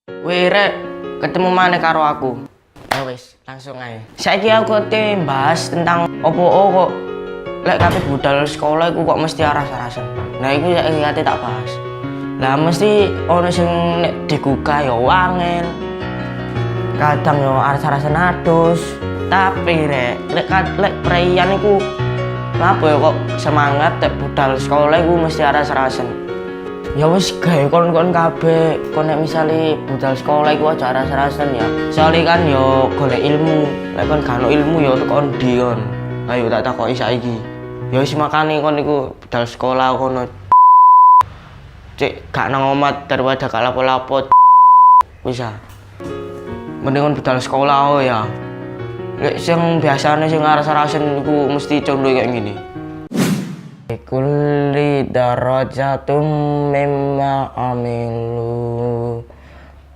Wih rek, ketemu mana karo aku? Ya wis, langsung aja. Saiki aku bahas tentang opo kok lek kabeh budal sekolah iku kok mesti aras-arasen. Nah iku saiki kate tak bahas. Lah mesti ono sing nek digugah ya wangel. Kadang yo aras-arasen adus. Tapi rek, lek preyan iku ngapa ya kok semangat nek budal sekolah iku mesti aras-arasen. Ya wis gawe kon-kon kabeh, kon nek misale budal sekolah iku aja aras-arasen ya. Soale kan yo golek ilmu. Lek kon gak ono ilmu yo tekon ndi kon. Ayo tak takoki saiki. Ya wis makane kon iku budal sekolah kono. Cek gak nang omah daripada gak lapo-lapo. Wis ah. Mending kon budal sekolah oh ya. Lek sing biasane sing aras-arasen iku mesti condo kayak ngene. Kulli darajatum mimma amilu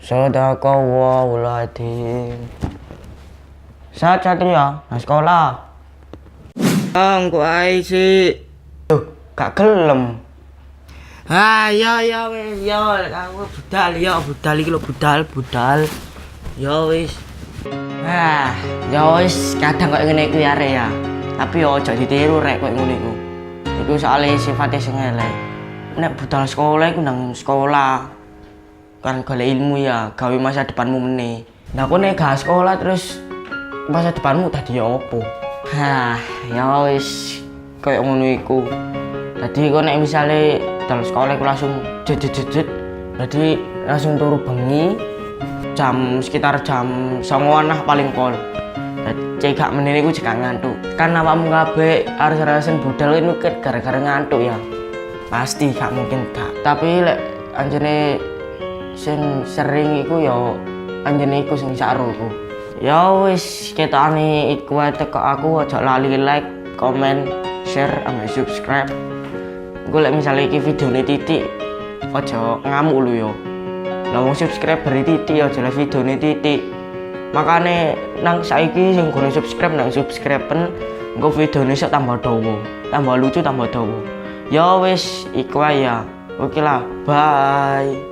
sadaqallahul adzim. Saat satria, nah sekolah. Kok ae sih. Tuh, gak gelem. Ya wis, aku budal iki lho budal. Ya wis. Ya wis, kadang kok ngene iku ya rek ya. Tapi yo aja ditiru rek kok ngono iku. Iku soalnya sifatnya sing elek. Nek budal sekolah iku nang sekolah. Kan golek ilmu ya, gawe masa depanmu meneh. Nah aku nek gak sekolah terus masa depanmu tadi ya opo? Ya wis koyo ngono iku. Dadi kok nek misale budal sekolah iku langsung jejet. Dadi langsung turu bengi sekitar jam 09.00 paling pol. Cek gak menene iku jek ngantuk. Kan awakmu kabeh aras-arasen budal itu gara-gara ngantuk ya. Pasti gak mungkin gak. Tapi lek anjene sing sering iku ya anjene iku sing saruku. Ya wis ketane iku wae teko aku, aja lali like, comment, share, sama subscribe. Gue lek misale iki videone titik aja ngamuk lu yo. Lah wong subscriber titik aja lek videone titik. Makane nang saiki sing gone subscribe nang subscriben engko videone sok tambah dawa, tambah lucu, tambah dawa. Ya wis iku ae ya. Oke lah, bye.